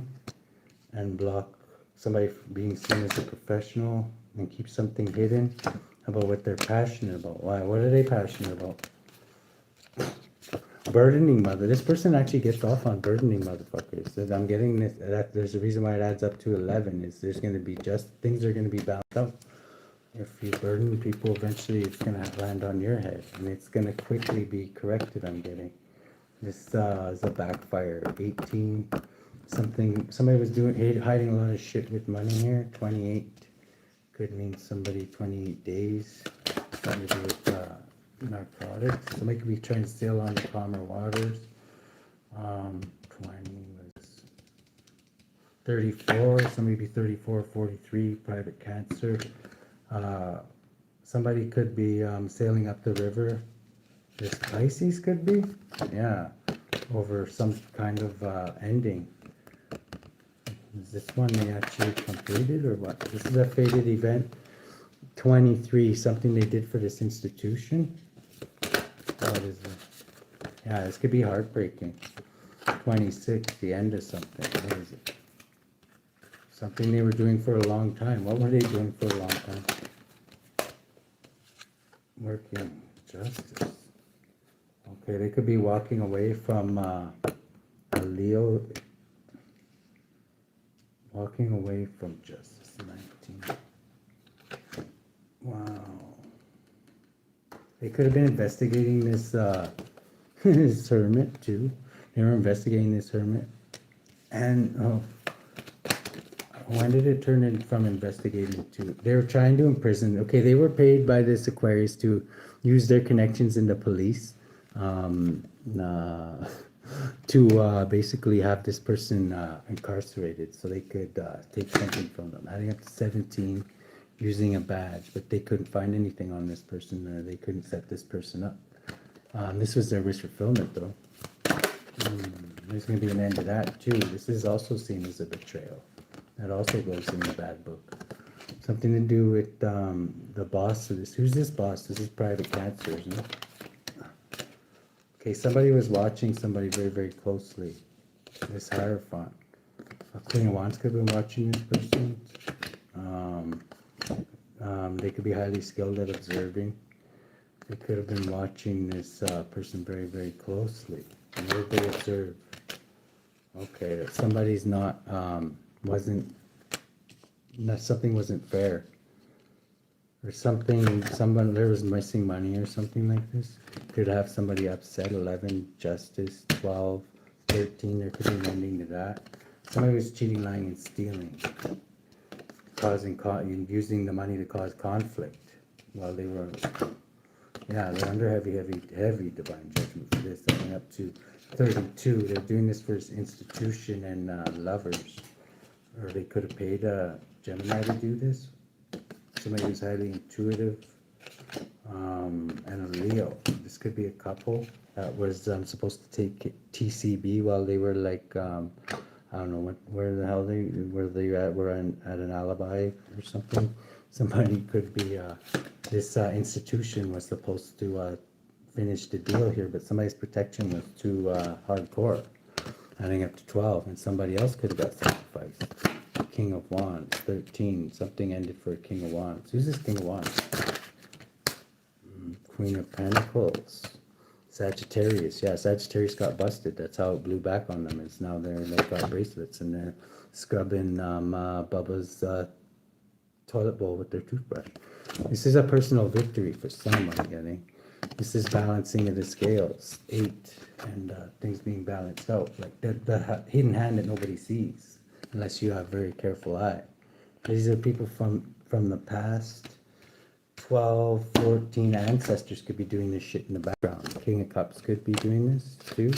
and block somebody from being seen as a professional and keep something hidden about what they're passionate about. Why? What are they passionate about? Burdening mother. This person actually gets off on burdening motherfuckers. So I'm getting this. There's a reason why it adds up to 11. Is there's going to be things are going to be balanced out. If you burden people, eventually it's going to land on your head, and it's going to quickly be corrected. I'm getting. This is a backfire. 18. Somebody was hiding a lot of shit with money here. 28 could mean somebody 28 days. Something to do with narcotics. Somebody could be trying to sail on the calmer waters. 20 was 34. Somebody be 34, 43. Private cancer. Somebody could be sailing up the river. This Pisces could be, yeah, over some kind of ending. Is this one they actually completed or what? This is a fated event. 23, something they did for this institution. What is it? Yeah, this could be heartbreaking. 26, the end of something. What is it? Something they were doing for a long time. What were they doing for a long time? Working justice. Okay, they could be walking away from a Leo. Walking away from justice. 19. Wow. They could have been investigating this this hermit too. They were investigating this hermit. And when did it turn in from investigating to? They were trying to imprison. Okay, they were paid by this Aquarius to use their connections in the police to basically have this person incarcerated so they could take something from them. Adding up to 17, using a badge, but they couldn't find anything on this person. They couldn't set this person up. This was their wish fulfillment, though. There's going to be an end to that, too. This is also seen as a betrayal. That also goes in the bad book. Something to do with the boss of this. Who's this boss? This is private cancer, isn't it? Okay, somebody was watching somebody very, very closely. This Hierophant. Queen of Wands could have been watching this person. They could be highly skilled at observing. They could have been watching this person very, very closely. And what did they observe? Okay, that somebody's not, something wasn't fair. Or something, there was missing money or something like this. Could have somebody upset. 11, justice. 12, 13, there could be an ending to that. Somebody was cheating, lying, and stealing. Using the money to cause conflict while they were, yeah, they're under heavy divine judgment for this. Going up to 32. They're doing this for this institution and lovers. Or they could have paid a Gemini to do this. Somebody who's highly intuitive, and a Leo. This could be a couple that was supposed to take TCB while they were like, I don't know where the hell were at an alibi or something. Somebody could be, this institution was supposed to finish the deal here, but somebody's protection was too hardcore, adding up to 12, and somebody else could have got sacrificed. King of Wands, 13. Something ended for a King of Wands. Who's this King of Wands? Queen of Pentacles. Sagittarius. Yeah, Sagittarius got busted. That's how it blew back on them. It's now they've got bracelets and they're scrubbing Bubba's toilet bowl with their toothbrush. This is a personal victory for someone getting. This is balancing of the scales. 8 and things being balanced out. Like the hidden hand that nobody sees. Unless you have a very careful eye. These are people from the past. 12, 14 ancestors could be doing this shit in the background. King of Cups could be doing this too.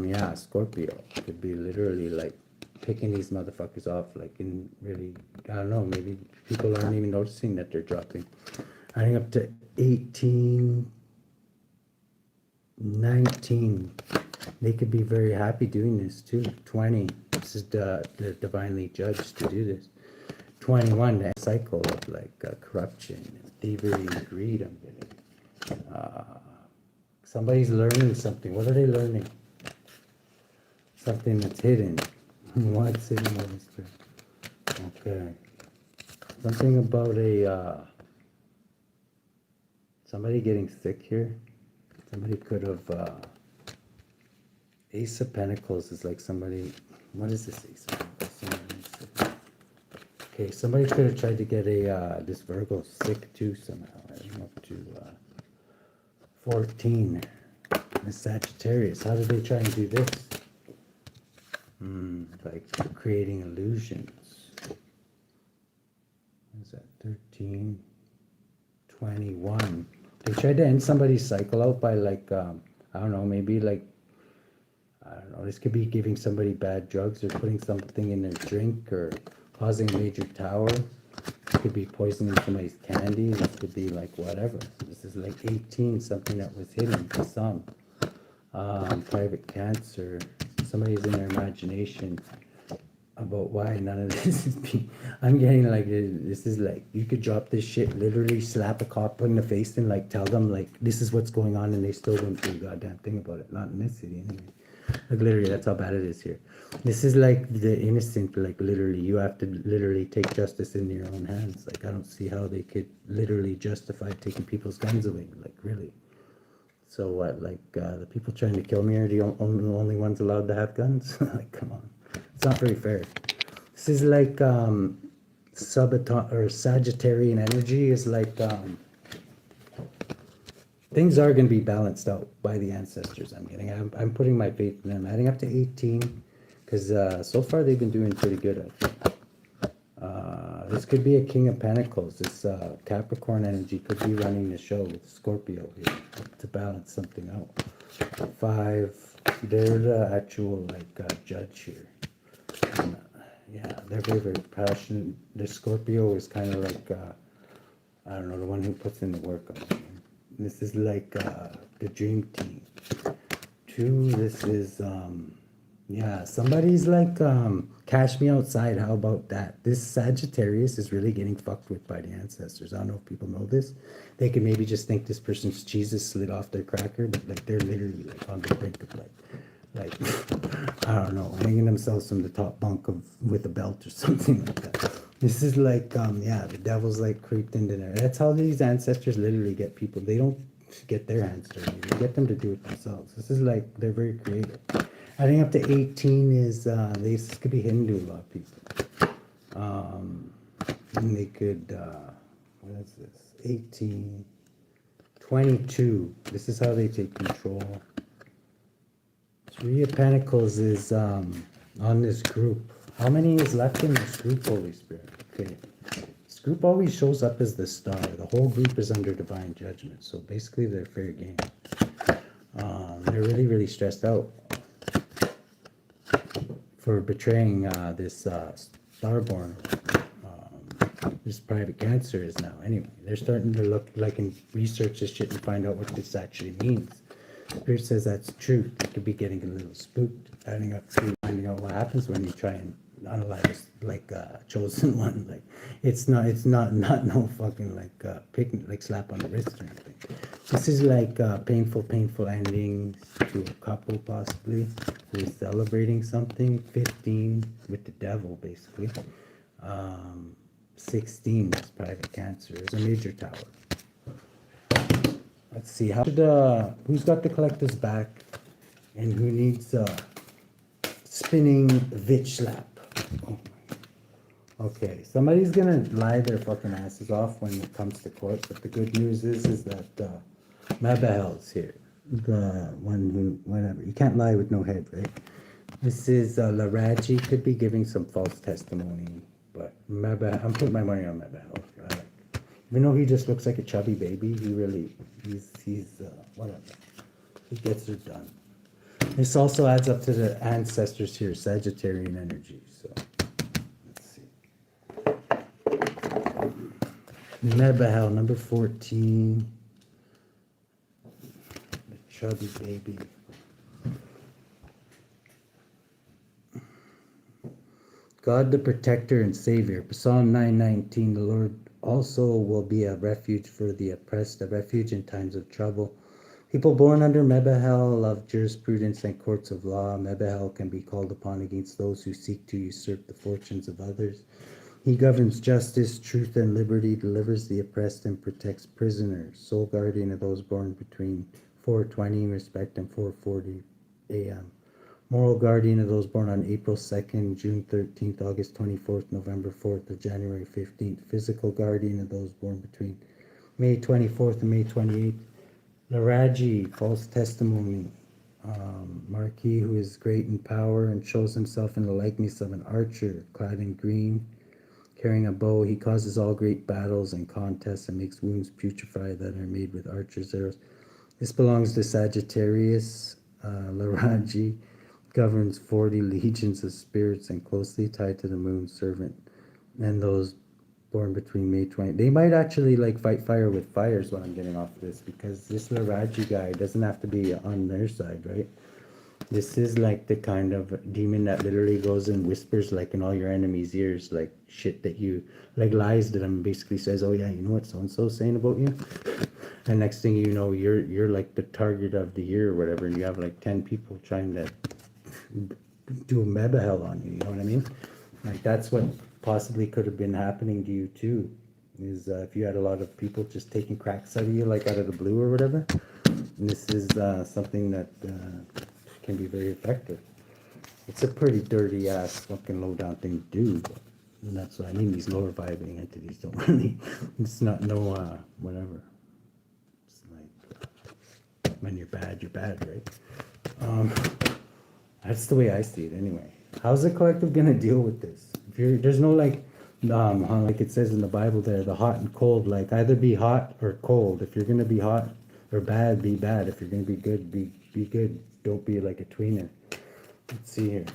Yeah, Scorpio could be literally like picking these motherfuckers off, like in really, I don't know, maybe people aren't even noticing that they're dropping. Adding up to 18, 19. They could be very happy doing this too. 20. This is the divinely judged to do this. 21. That cycle of like corruption, and thievery, and greed. I'm getting. Somebody's learning something. What are they learning? Something that's hidden. What's hidden? What is there? Okay. Something about somebody getting sick here. Somebody could have. Ace of Pentacles is like somebody. What is this Ace of Pentacles? Okay, somebody could have tried to get this Virgo sick too somehow. I don't know, up to 14. The Sagittarius. How did they try and do this? Like creating illusions. What is that? 13, 21. They tried to end somebody's cycle out by like, I don't know, maybe like, I don't know, this could be giving somebody bad drugs or putting something in their drink or causing a major tower. This could be poisoning somebody's candy. This could be like whatever. This is like 18, something that was hidden to some. Private cancer. Somebody's in their imagination about why none of this is being. I'm getting like this is like you could drop this shit, literally slap a cop in the face and like tell them like this is what's going on and they still wouldn't do a goddamn thing about it. Not in this city anyway. Like literally, that's how bad it is here. This is like the innocent. Like literally, you have to literally take justice in your own hands. Like I don't see how they could literally justify taking people's guns away. Like really. So what? Like the people trying to kill me are the only ones allowed to have guns? Like come on, it's not very fair. This is like Sagittarian energy is like things are going to be balanced out by the ancestors. I'm putting my faith in them. Adding up to 18 because so far they've been doing pretty good, I think. This could be a King of Pentacles. This Capricorn energy could be running the show with Scorpio here to balance something out. 5, they're the actual like judge here. And, yeah, they're very, very passionate. The Scorpio is kind of like, I don't know, the one who puts in the work on it. This is like the dream team. 2, this is, yeah, somebody's like, cash me outside, how about that? This Sagittarius is really getting fucked with by the ancestors. I don't know if people know this. They could maybe just think this person's Jesus slid off their cracker, but like they're literally like on the brink of like I don't know, hanging themselves from the top bunk with a belt or something like that. This is like, yeah, the devil's like creeped into there. That's how these ancestors literally get people. They don't get their hands dirty. They get them to do it themselves. This is like, they're very creative. Adding up to 18 is, this could be Hindu, a lot of people. And they could, what is this? 18, 22. This is how they take control. 3 of Pentacles is on this group. How many is left in this group, Holy Spirit? Okay. This group always shows up as the star. The whole group is under divine judgment. So basically they're fair game. They're really, really stressed out for betraying this Starborn. This private cancer is now. Anyway, they're starting to look like and research this shit and find out what this actually means. Spirit says that's truth. They could be getting a little spooked, adding up to finding out what happens when you try and unalive like chosen one. Like it's not no fucking like picnic, like slap on the wrist or anything. This is like painful endings to a couple possibly who is celebrating something. 15 with the devil basically. 16 is private cancer. There's a major tower. Let's see, who's got the collector's back and who needs a spinning vitch slap? Oh. Okay, somebody's gonna lie their fucking asses off when it comes to court, but the good news is that Mabahel's here. The one who, whatever, you can't lie with no head, right? This is Laraji, could be giving some false testimony, but Mabahel, I'm putting my money on Mabahel. Even though he just looks like a chubby baby, he's whatever. He gets it done. This also adds up to the ancestors here, Sagittarian energy. So, let's see. Mebahel, number 14. The chubby baby. God the protector and savior. Psalm 9:19, the Lord also will be a refuge for the oppressed, a refuge in times of trouble. People born under Mebahel love jurisprudence and courts of law. Mebahel can be called upon against those who seek to usurp the fortunes of others. He governs justice, truth, and liberty, delivers the oppressed, and protects prisoners. Sole guardian of those born between 4:20 respect and 4:40 a.m. Moral guardian of those born on April 2nd, June 13th, August 24th, November 4th, or January 15th. Physical guardian of those born between May 24th and May 28th. Laraji, false testimony. Marquis, who is great in power and shows himself in the likeness of an archer, clad in green. Carrying a bow, he causes all great battles and contests and makes wounds putrefy that are made with archers' arrows. This belongs to Sagittarius. Laraji governs 40 legions of spirits and closely tied to the moon's servant. And those born between May 20. They might actually like fight fire with fire is what I'm getting off of this, because this Laraji guy doesn't have to be on their side, right? This is like the kind of demon that literally goes and whispers like in all your enemies' ears, like shit that you, like lies to them, basically says, oh yeah, you know what so-and-so's saying about you? And next thing you know, you're like the target of the year or whatever, and you have like 10 people trying to do a mega hell on you, you know what I mean? Like that's what possibly could have been happening to you too, is if you had a lot of people just taking cracks out of you, like out of the blue or whatever. And this is something that can be very effective. It's a pretty dirty ass fucking low down thing to do, but, and that's what I mean. These lower vibrating entities don't really, it's not no whatever. It's like when you're bad, right? That's the way I see it anyway. How's the collective gonna deal with this? If you're, there's no like like it says in the Bible there, the hot and cold, like either be hot or cold. If you're gonna be hot or bad, be bad. If you're gonna be good, be good. Don't be like a tweener. Let's see here.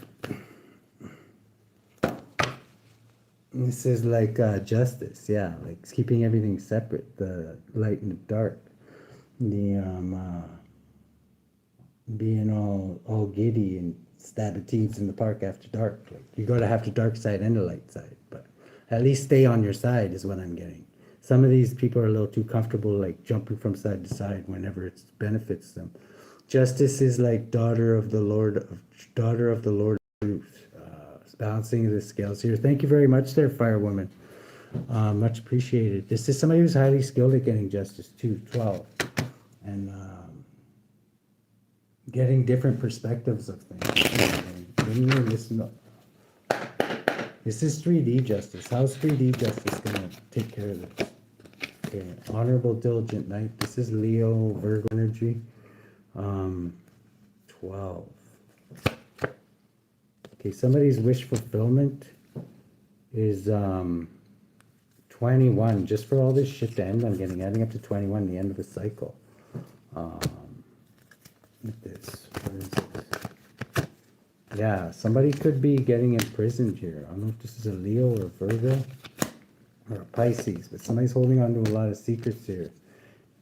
This is like justice, yeah, like keeping everything separate, the light and the dark, the being all giddy and stabbing thieves in the park after dark. Like you gotta have the dark side and the light side, but at least stay on your side is what I'm getting. Some of these people are a little too comfortable like jumping from side to side whenever it benefits them. Justice is like daughter of the Lord of truth. Balancing the scales here. Thank you very much there, Firewoman. Much appreciated. This is somebody who's highly skilled at getting justice too, 12. And getting different perspectives of things. This is 3D justice. How's 3D justice gonna take care of this? Okay, honorable, diligent knight. This is Leo, Virgo energy. 12. Okay, somebody's wish fulfillment is 21. Just for all this shit to end, I'm getting adding up to 21, the end of the cycle. With this, what is this? Yeah, somebody could be getting imprisoned here. I don't know if this is a Leo or a Virgo or a Pisces, but somebody's holding on to a lot of secrets here.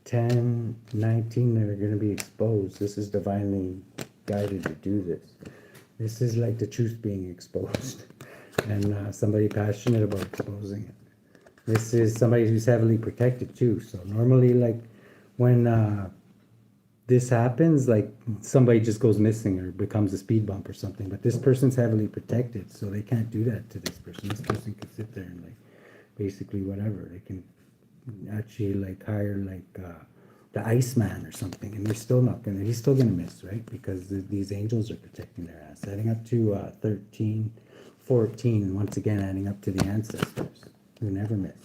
10, 19 that are going to be exposed. This is divinely guided to do this. This is like the truth being exposed, and somebody passionate about exposing it. This is somebody who's heavily protected too. So normally, like when this happens, like somebody just goes missing or becomes a speed bump or something, but this person's heavily protected, so they can't do that to this person. This person could sit there and like basically whatever. They can actually like hire like the Iceman or something, and they're still not gonna, he's still gonna miss, right? Because these angels are protecting their ass. Adding up to 13, 14, and once again adding up to the ancestors who never miss.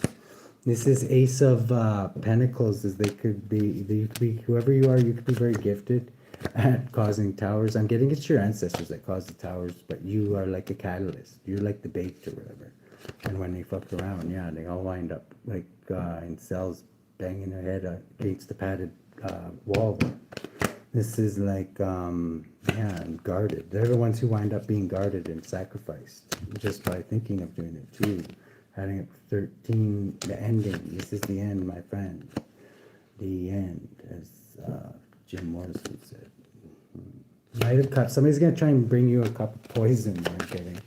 This is Ace of Pentacles, as they could be, whoever you are, you could be very gifted at causing towers. I'm getting it's your ancestors that cause the towers, but you are like a catalyst. You're like the bait or whatever. And when they fuck around, yeah, they all wind up like in cells banging their head against the padded wall. This is like, yeah, guarded. They're the ones who wind up being guarded and sacrificed just by thinking of doing it too. Adding up 13, the ending. This is the end, my friend. The end, as Jim Morrison said. Knight of Cups. Somebody's going to try and bring you a cup of poison. I'm kidding.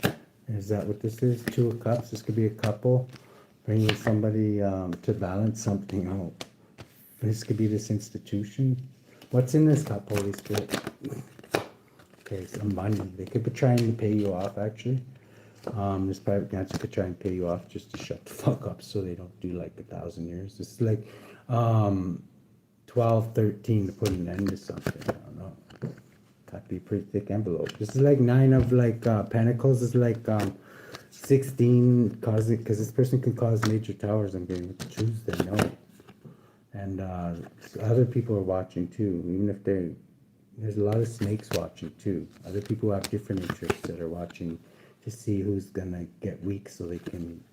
Is that what this is? 2 of Cups. This could be a couple bringing somebody to balance something out. This could be this institution. What's in this cup, Holy Spirit? Okay, some money. They could be trying to pay you off, actually. This private cancer could try and pay you off just to shut the fuck up so they don't do like 1,000 years. This is like 12, 13 to put an end to something. I don't know. That'd be a pretty thick envelope. This is like 9 of like Pentacles is like 16 causing, because this person can cause major towers. I'm getting to choose they know. And other people are watching too, even if there's a lot of snakes watching too. Other people have different interests that are watching to see who's gonna get weak so they can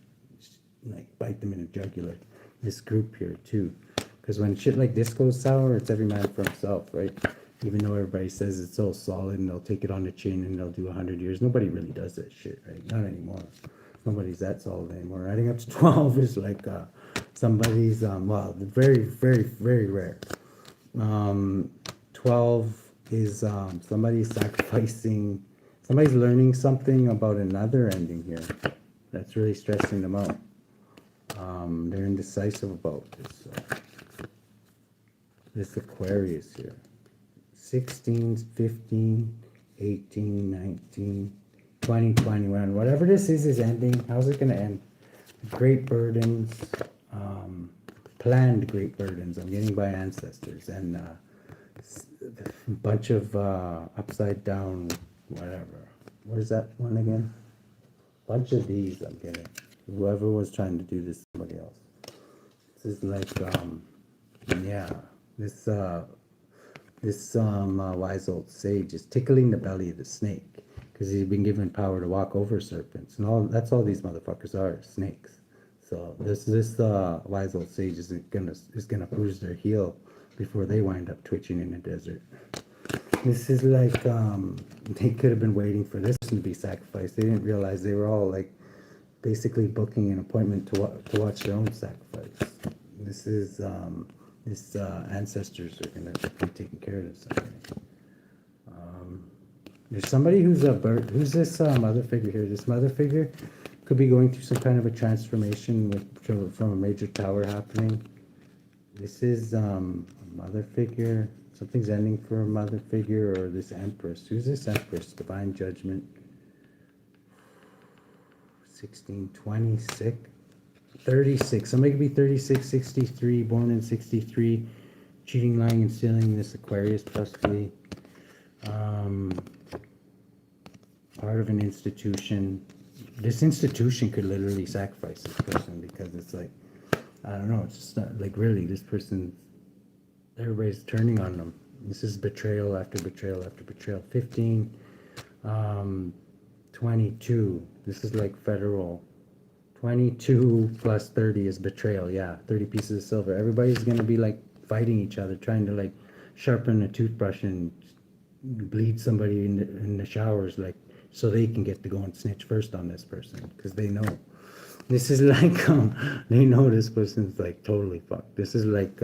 like bite them in the jugular. This group here too, because when shit like this goes sour, it's every man for himself, right? Even though everybody says it's all solid and they'll take it on the chin and they'll do 100 years, nobody really does that shit, right? Not anymore. Nobody's that solid anymore. Adding up to 12 is like somebody's well, very, very, very rare. 12 is somebody's sacrificing, somebody's learning something about another ending here that's really stressing them out. They're indecisive about this Aquarius here. 16, 15, 18, 19, 20, 21. Whatever this is ending. How's it going to end? Great burdens, planned great burdens I'm getting by ancestors, and a bunch of upside down, whatever. What is that one again? Bunch of these I'm getting. Whoever was trying to do this, somebody else. This is like, yeah, this wise old sage is tickling the belly of the snake because he's been given power to walk over serpents, and all. That's all these motherfuckers are, snakes. So this wise old sage is gonna bruise their heel before they wind up twitching in the desert. This is like they could have been waiting for this to be sacrificed. They didn't realize they were all like basically booking an appointment to watch their own sacrifice. This is ancestors are gonna be taking care of this. There's somebody who's who's this mother figure here. This mother figure could be going through some kind of a transformation from a major tower happening. This is a mother figure. Something's ending for a mother figure, or this empress. Who's this empress? Divine judgment. 16, 26, 36. Somebody could be 36, 63, born in 63, cheating, lying, and stealing. This Aquarius possibly. Part of an institution. This institution could literally sacrifice this person because it's like, I don't know, it's just not like really this person, everybody's turning on them. This is betrayal after betrayal after betrayal. 15, 22. This is like federal. 22 plus 30 is betrayal. Yeah, 30 pieces of silver. Everybody's gonna be like fighting each other, trying to like sharpen a toothbrush and bleed somebody in the showers, like so they can get to go and snitch first on this person because they know. This is like they know this person's like totally fucked. This is like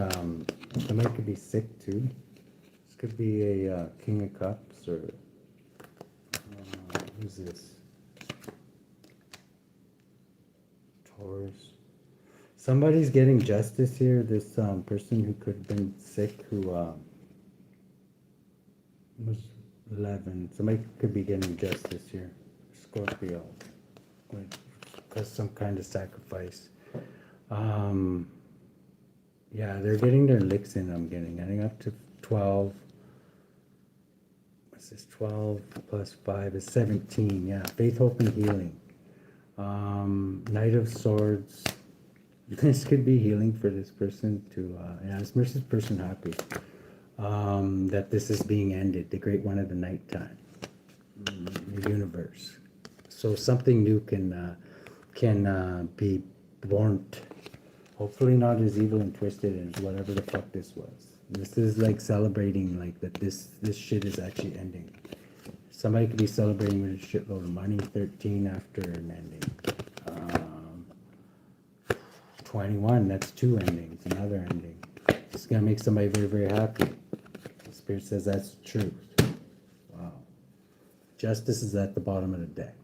somebody could be sick too. This could be a King of Cups, or who's this? Taurus. Somebody's getting justice here. This person who could have been sick, who was 11. Somebody could be getting justice here. Scorpio. Because some kind of sacrifice. Yeah, they're getting their licks in. I'm getting up to 12. What's this? 12 plus 5 is 17. Yeah, faith, hope, and healing. Knight of Swords. This could be healing for this person to yeah, this makes this person happy that this is being ended. The great one of the nighttime. The universe. So something new can be born. Hopefully not as evil and twisted as whatever the fuck this was. This is like celebrating like that this shit is actually ending. Somebody could be celebrating with a shitload of money. 13 after an ending. 21, that's 2 endings, another ending. It's gonna make somebody very, very happy. The Spirit says that's the truth. Wow. Justice is at the bottom of the deck.